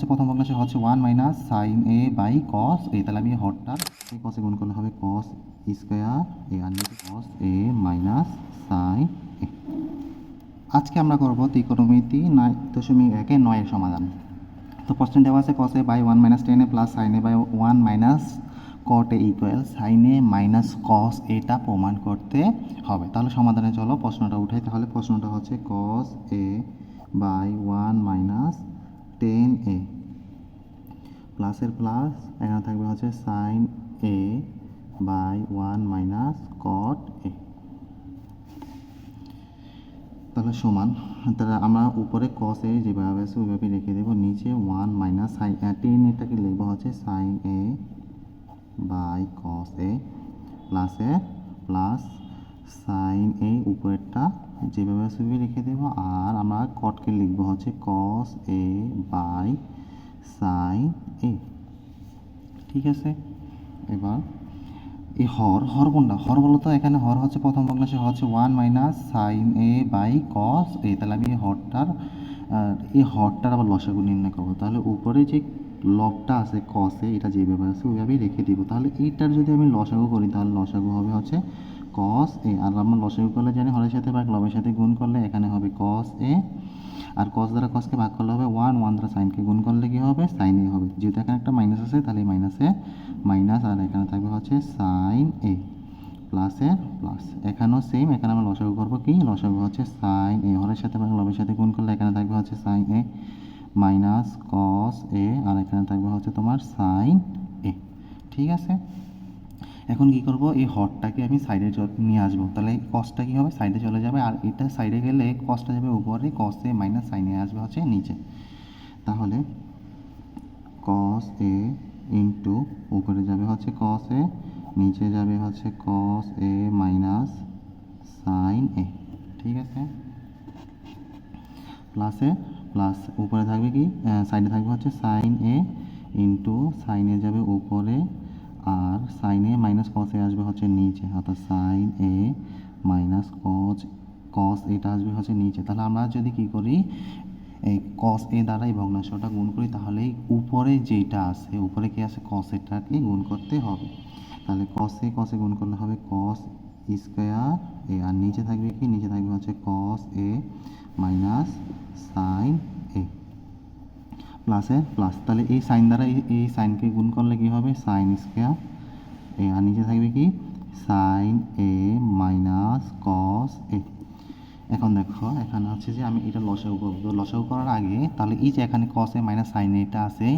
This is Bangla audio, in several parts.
হচ্ছে প্রথম ভগ্নাংশ হচ্ছে 1 minus sine A by cos A. তাহলে আমি হরটার এই কসে গুণ করলে হবে কস স্কোয়ার এ আর নিচে কস এ মাইনাস সাইন এ। আজকে আমরা করব ত্রিকোণমিতি 9.1 এর সমাধান। তো প্রশ্ন দেওয়া আছে cos A by 1 minus tan A plus sine A by 1 minus cot A equal sine A minus cos এটা প্রমাণ করতে হবে। তাহলে সমাধানে চলো প্রশ্নটা উঠাই। তাহলে প্রশ্নটা হচ্ছে cos A by 1 minus tan A প্লাসের প্লাস এখানে থাকবে হচ্ছে sine A by 1 minus cot A. তাহলে সমান, তাহলে আমরা উপরে কস এ যেভাবে আছে ওইভাবে রেখে দেবো, নিচে 1 মাইনাস সাইন টেন এটাকে লিখবো হচ্ছে সাইন এ বাই কস এ প্লাসে প্লাস সাইন এ উপরেরটা যেভাবে আছে ওইভাবে রেখে দেবো। আর আমরা কটকে লিখবো হচ্ছে কস এ বাই সাইন এ। ঠিক আছে, এবার এই হর কোনটা? হর বলো তো। এখানে হর হচ্ছে প্রথম ভগ্নাংশে হচ্ছে 1 minus sine A by cos A. তাহলে আমি এই হরটার আবার লসাগু নির্ণয় করবো। তাহলে উপরে যে লবটা আছে কস এ, এটা যেভাবে আছে ওইভাবেই রেখে দিব। তাহলে এইটার যদি আমি লসাগু করি তাহলে লসাগু হবে হচ্ছে কস এ। আর আমরা লসাগু করলে জানি হরের সাথে বা লবের সাথে গুণ করলে এখানে হবে কস এ। আর কস দ্বারা কসকে ভাগ করলে হবে 1, 1 দ্বারা সাইনকে গুণ করলে কী হবে? সাইন এ হবে। যেহেতু এখানে একটা মাইনাস আছে তাহলে এই মাইনাসে মাইনাস, আর এখানে থাকবে হচ্ছে সাইন এ প্লাসে প্লাস। এখানেও সেম, এখানে আমরা লসাগু করবো কি? লসাগু হচ্ছে সাইন এ হরের সাথে বা লবের সাথে গুণ করলে এখানে থাকবে হচ্ছে সাইন এ মাইনাস কস এ, আর এখানে থাকবে হচ্ছে তোমার সাইন এ। ঠিক আছে, এখন কি করব? এই হরটাকে আমি সাইডে নিয়ে আসবো। তাহলে কসটা কী হবে? সাইডে চলে যাবে, আর এটা সাইডে গেলে কসটা যাবে উপরে, কস এ মাইনাস সাইন এ আসবে হচ্ছে নিচে। তাহলে কস এ ইন্টু উপরে যাবে হচ্ছে কস এ, নিচে যাবে হচ্ছে কস এ মাইনাস সাইন এ। ঠিক আছে, প্লাসে প্লাস উপরে থাকবে কি? সাইডে থাকবে হচ্ছে সাইন এ ইন্টু সাইন এ যাবে উপরে, আর সাইন এ মাইনাস কস এ আসবে হচ্ছে নিচে, অর্থাৎ সাইন এ মাইনাস কস এটা আসবে হচ্ছে নিচে। তাহলে আমরা যদি কি করি, এই কস এ দ্বারা এই ভগ্নাংশটা গুণ করি, তাহলে উপরে যেটা আছে, উপরে কি আছে? কস এটাকে গুণ করতে হবে। তাহলে কস এ গুণ করলে হবে কস স্কোয়ার এ, আর নিচে থাকবে কি? নিচে থাকবে হচ্ছে cos A minus sine A প্লাসে প্লাস। তাহলে এই সাইন দ্বারা এই সাইনকে গুণ করলে কি হবে? সাইন স্কোয়ার এ, আর নিচে থাকবে কি? সাইন এ মাইনাস কস এ। এখন দেখো, এখানে হচ্ছে যে আমি এটা লসাগু করবো। লসাগু করার আগে তাহলে এই যে এখানে কস এ মাইনাস সাইন এটা আছে,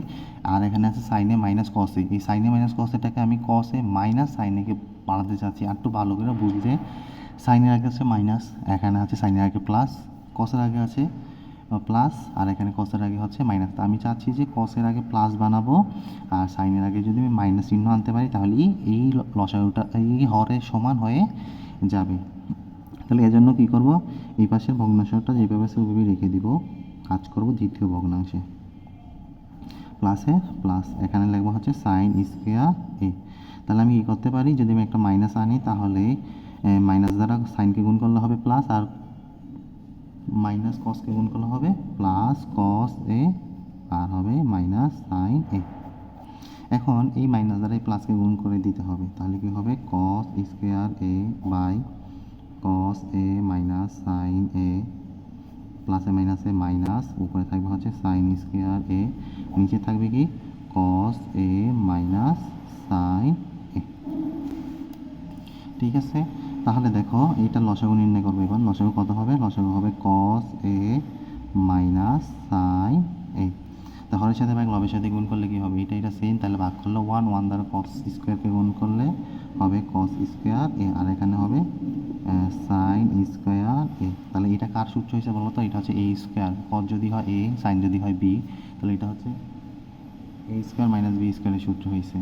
আর এখানে আছে সাইন এ মাইনাস কস এ। এই সাইন এ মাইনাস কস এটাকে আমি কস এ মাইনাস সাইন একে বাড়াতে চাচ্ছি। আর একটু ভালো করে বুঝলে, সাইনের আগে আছে মাইনাস, এখানে আছে সাইনের আগে প্লাস, কসের আগে আছে প্লাস, আর এখানে কসের আগে হচ্ছে মাইনাস। তো আমি চাচ্ছি যে কসের আগে প্লাস বানাবো, আর সাইনের আগে যদি আমি মাইনাস চিহ্ন আনতে পারি তাহলে এই লসাগুটা এই হরের সমান হয়ে যাবে। তাহলে এজন্য কী করব? এই পাশের ভগ্নাংশটা যেভাবে আছে ওইভাবেই রেখে দিব, কাজ করব দ্বিতীয় ভগ্নাংশে। প্লাসে প্লাস এখানে লিখবো হচ্ছে সাইন স্কোয়ার এ। তাহলে আমি কী করতে পারি? যদি আমি একটা মাইনাস আনি তাহলে মাইনাস দ্বারা সাইনকে গুণ করলে হবে প্লাস, আর মাইনাস কসকে গুণ করলে হবে প্লাস কস এ, আর হবে মাইনাস সাইন এ। এখন এই মাইনাস দ্বারা এই প্লাসকে গুণ করে দিতে হবে। তাহলে কি হবে? Cos square A by cos A minus sine A, প্লাসে মাইনাসে মাইনাস, উপরে থাকবে হচ্ছে সাইন স্কোয়ার এ, নিচে থাকবে কি? কস এ মাইনাস সাইন এ। ঠিক আছে, তাহলে দেখো এইটা লসাগু নির্ণয় করবো। এবার লসাগু কত হবে? লসাগু হবে কস এ মাইনাস সাইন এ। তো হরের সাথে ভাগ লবের সাথে গুণ করলে কি হবে? এটা সেম, তাহলে ভাগ করলে 1, 1 দ্বারা কস স্কোয়ারকে গুণ করলে হবে কস স্কোয়ার এ, আর এখানে হবে সাইন স্কোয়ার এ। তাহলে এটা কার সূত্র হিসেবে বলো তো? এটা হচ্ছে এ স্কোয়ার। কস যদি হয় এ, সাইন যদি হয় বি, তাহলে এটা হচ্ছে এ স্কোয়ার মাইনাস বি স্কোয়ারের সূত্র হয়েছে।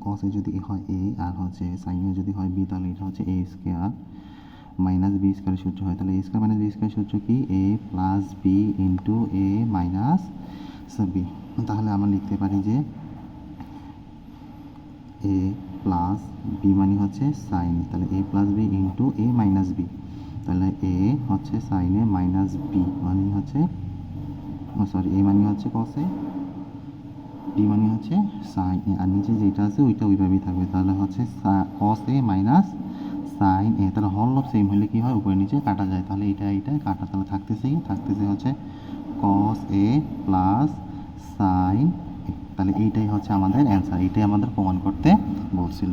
কস এ যদি হয় এ আর হচ্ছে সাইন এ যদি হয় বি, তাহলে এটা হচ্ছে এ স্কোয়ার মাইনাস বি স্কোয়ারের সূত্র হয়। তাহলে এ স্কোয়ার মাইনাস বি স্কোয়ারের সূত্র কি? এ প্লাস বি ইন্টু এ মাইনাস বি। তাহলে আমরা লিখতে পারি যে এ প্লাস বি মানে হচ্ছে সাইন, তাহলে এ প্লাস বি ইন্টু এ মাইনাস বি। তাহলে এ হচ্ছে সাইন এ মাইনাস বি মানে হচ্ছে সরি এ মানে হচ্ছে কস এ, বি মানে হচ্ছে সাইন এ, আর নিচে যেটা আছে ওইটা ওইভাবেই থাকবে। তাহলে হচ্ছে কস এ মাইনাস সাইন এ, তাহলে হল অফ সেম হলে কী হয়, উপরে নিচে কাটা যায়, তাহলে এইটা কাটা, তাহলে থাকতেছে হচ্ছে কস এ প্লাস সাইন এ। তাহলে এইটাই হচ্ছে আমাদের অ্যান্সার, এইটাই আমাদের প্রমাণ করতে বলছিল।